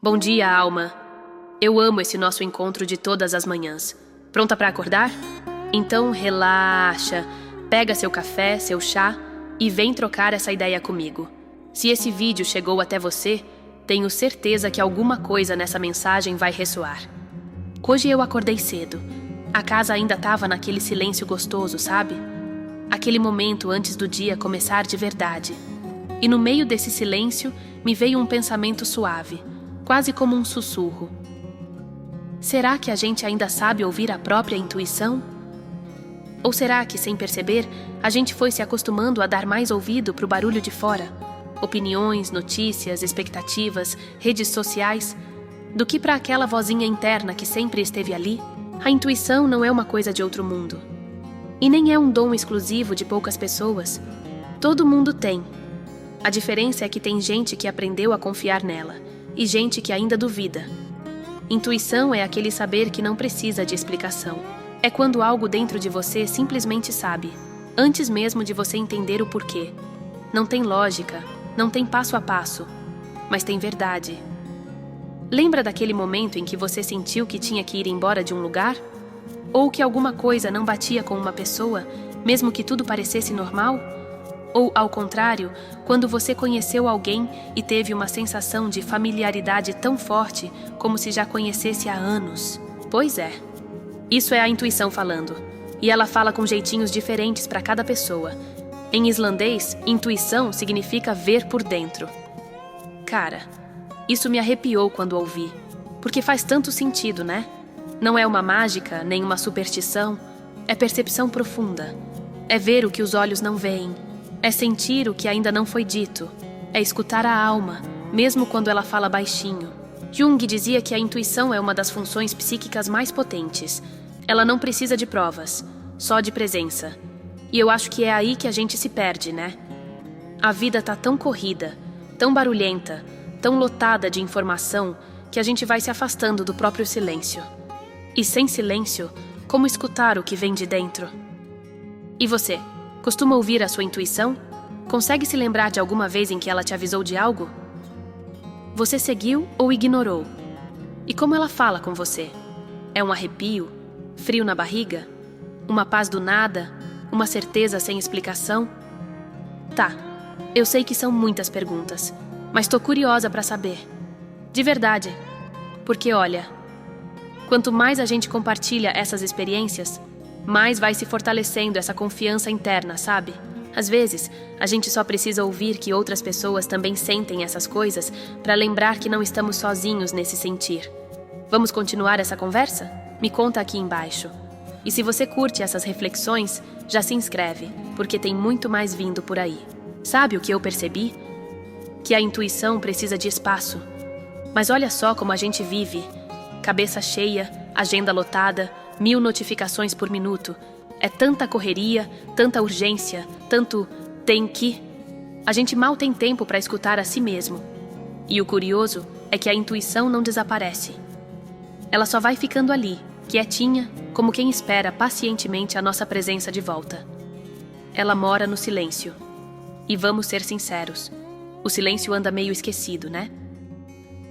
Bom dia, alma. Eu amo esse nosso encontro de todas as manhãs. Pronta para acordar? Então relaxa, pega seu café, seu chá e vem trocar essa ideia comigo. Se esse vídeo chegou até você, tenho certeza que alguma coisa nessa mensagem vai ressoar. Hoje eu acordei cedo. A casa ainda estava naquele silêncio gostoso, sabe? Aquele momento antes do dia começar de verdade. E no meio desse silêncio me veio um pensamento suave, quase como um sussurro. Será que a gente ainda sabe ouvir a própria intuição? Ou será que, sem perceber, a gente foi se acostumando a dar mais ouvido para o barulho de fora? Opiniões, notícias, expectativas, redes sociais, do que para aquela vozinha interna que sempre esteve ali? A intuição não é uma coisa de outro mundo. E nem é um dom exclusivo de poucas pessoas. Todo mundo tem. A diferença é que tem gente que aprendeu a confiar nela e gente que ainda duvida. Intuição é aquele saber que não precisa de explicação. É quando algo dentro de você simplesmente sabe, antes mesmo de você entender o porquê. Não tem lógica, não tem passo a passo, mas tem verdade. Lembra daquele momento em que você sentiu que tinha que ir embora de um lugar? Ou que alguma coisa não batia com uma pessoa, mesmo que tudo parecesse normal? Ou, ao contrário, quando você conheceu alguém e teve uma sensação de familiaridade tão forte como se já conhecesse há anos? Pois é. Isso é a intuição falando. E ela fala com jeitinhos diferentes para cada pessoa. Em islandês, intuição significa ver por dentro. Cara, isso me arrepiou quando ouvi. Porque faz tanto sentido, né? Não é uma mágica, nem uma superstição. É percepção profunda. É ver o que os olhos não veem. É sentir o que ainda não foi dito. É escutar a alma, mesmo quando ela fala baixinho. Jung dizia que a intuição é uma das funções psíquicas mais potentes. Ela não precisa de provas, só de presença. E eu acho que é aí que a gente se perde, né? A vida tá tão corrida, tão barulhenta, tão lotada de informação, que a gente vai se afastando do próprio silêncio. E sem silêncio, como escutar o que vem de dentro? E você? Costuma ouvir a sua intuição? Consegue se lembrar de alguma vez em que ela te avisou de algo? Você seguiu ou ignorou? E como ela fala com você? É um arrepio? Frio na barriga? Uma paz do nada? Uma certeza sem explicação? Tá, eu sei que são muitas perguntas, mas tô curiosa pra saber. De verdade. Porque olha, quanto mais a gente compartilha essas experiências, mais vai se fortalecendo essa confiança interna, sabe? Às vezes, a gente só precisa ouvir que outras pessoas também sentem essas coisas para lembrar que não estamos sozinhos nesse sentir. Vamos continuar essa conversa? Me conta aqui embaixo. E se você curte essas reflexões, já se inscreve, porque tem muito mais vindo por aí. Sabe o que eu percebi? Que a intuição precisa de espaço. Mas olha só como a gente vive. Cabeça cheia, agenda lotada, 1000 notificações por minuto. É tanta correria, tanta urgência, tanto tem que... A gente mal tem tempo para escutar a si mesmo. E o curioso é que a intuição não desaparece. Ela só vai ficando ali, quietinha, como quem espera pacientemente a nossa presença de volta. Ela mora no silêncio. E vamos ser sinceros, o silêncio anda meio esquecido, né?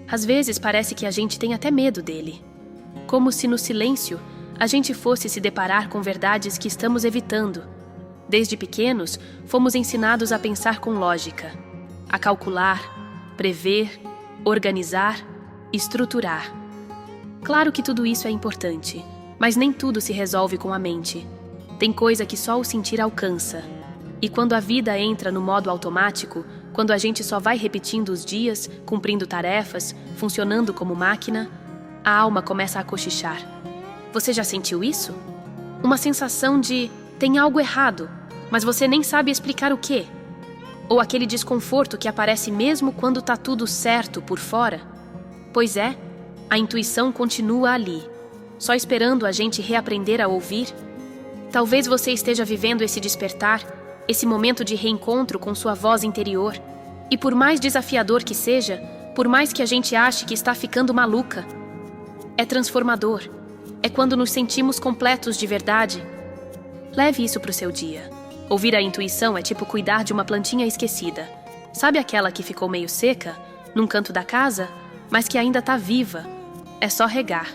Às vezes parece que a gente tem até medo dele. Como se no silêncio a gente fosse se deparar com verdades que estamos evitando. Desde pequenos, fomos ensinados a pensar com lógica, a calcular, prever, organizar, estruturar. Claro que tudo isso é importante, mas nem tudo se resolve com a mente. Tem coisa que só o sentir alcança. E quando a vida entra no modo automático, quando a gente só vai repetindo os dias, cumprindo tarefas, funcionando como máquina, a alma começa a cochichar. Você já sentiu isso? Uma sensação de tem algo errado, mas você nem sabe explicar o quê? Ou aquele desconforto que aparece mesmo quando tá tudo certo por fora? Pois é, a intuição continua ali, só esperando a gente reaprender a ouvir. Talvez você esteja vivendo esse despertar, esse momento de reencontro com sua voz interior. E por mais desafiador que seja, por mais que a gente ache que está ficando maluca, é transformador. É quando nos sentimos completos de verdade. Leve isso pro seu dia. Ouvir a intuição é tipo cuidar de uma plantinha esquecida. Sabe aquela que ficou meio seca, num canto da casa, mas que ainda está viva. É só regar,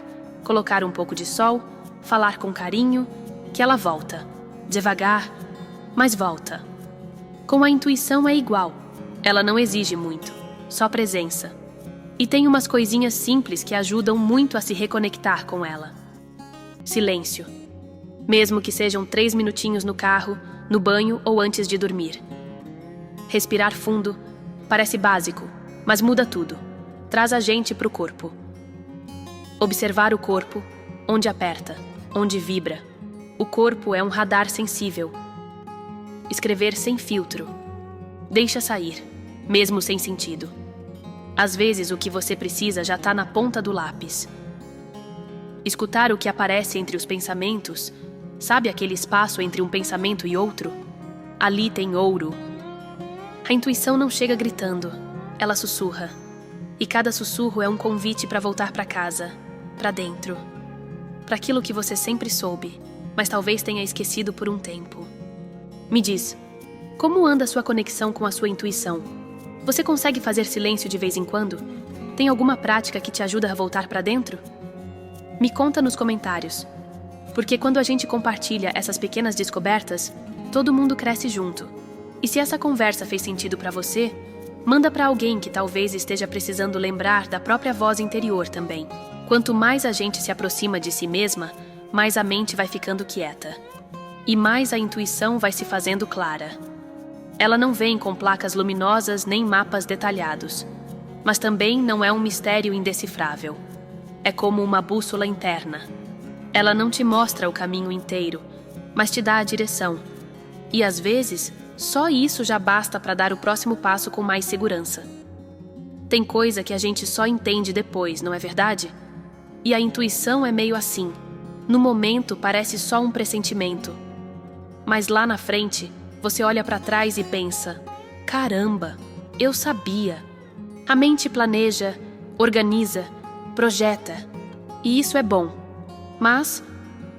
colocar um pouco de sol, falar com carinho, que ela volta. Devagar, mas volta. Com a intuição é igual. Ela não exige muito, só presença. E tem umas coisinhas simples que ajudam muito a se reconectar com ela. Silêncio. Mesmo que sejam 3 minutinhos no carro, no banho ou antes de dormir. Respirar fundo parece básico, mas muda tudo. Traz a gente para o corpo. Observar o corpo, onde aperta, onde vibra. O corpo é um radar sensível. Escrever sem filtro. Deixa sair, mesmo sem sentido. Às vezes o que você precisa já está na ponta do lápis. Escutar o que aparece entre os pensamentos. Sabe aquele espaço entre um pensamento e outro? Ali tem ouro. A intuição não chega gritando, ela sussurra. E cada sussurro é um convite para voltar para casa, para dentro. Para aquilo que você sempre soube, mas talvez tenha esquecido por um tempo. Me diz, como anda a sua conexão com a sua intuição? Você consegue fazer silêncio de vez em quando? Tem alguma prática que te ajuda a voltar para dentro? Me conta nos comentários. Porque quando a gente compartilha essas pequenas descobertas, todo mundo cresce junto. E se essa conversa fez sentido para você, manda para alguém que talvez esteja precisando lembrar da própria voz interior também. Quanto mais a gente se aproxima de si mesma, mais a mente vai ficando quieta. E mais a intuição vai se fazendo clara. Ela não vem com placas luminosas nem mapas detalhados, mas também não é um mistério indecifrável. É como uma bússola interna. Ela não te mostra o caminho inteiro, mas te dá a direção. E às vezes, só isso já basta para dar o próximo passo com mais segurança. Tem coisa que a gente só entende depois, não é verdade? E a intuição é meio assim. No momento parece só um pressentimento. Mas lá na frente, você olha para trás e pensa: caramba, eu sabia. A mente planeja, organiza, projeta. E isso é bom. Mas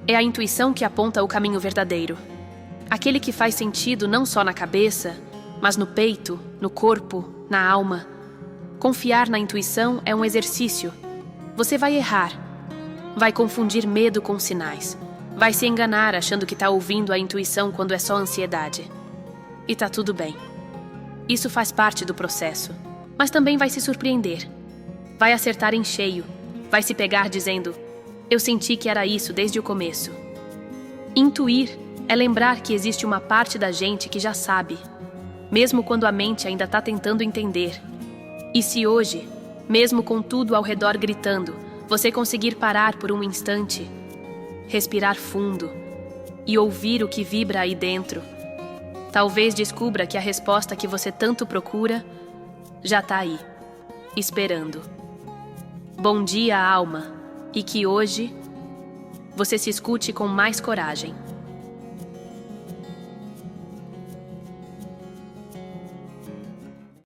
é a intuição que aponta o caminho verdadeiro. Aquele que faz sentido não só na cabeça, mas no peito, no corpo, na alma. Confiar na intuição é um exercício. Você vai errar. Vai confundir medo com sinais. Vai se enganar achando que está ouvindo a intuição quando é só ansiedade. E tá tudo bem. Isso faz parte do processo. Mas também vai se surpreender. Vai acertar em cheio. Vai se pegar dizendo: eu senti que era isso desde o começo. Intuir é lembrar que existe uma parte da gente que já sabe, mesmo quando a mente ainda está tentando entender. E se hoje, mesmo com tudo ao redor gritando, você conseguir parar por um instante, respirar fundo e ouvir o que vibra aí dentro, talvez descubra que a resposta que você tanto procura já está aí, esperando. Bom dia, alma, e que hoje você se escute com mais coragem.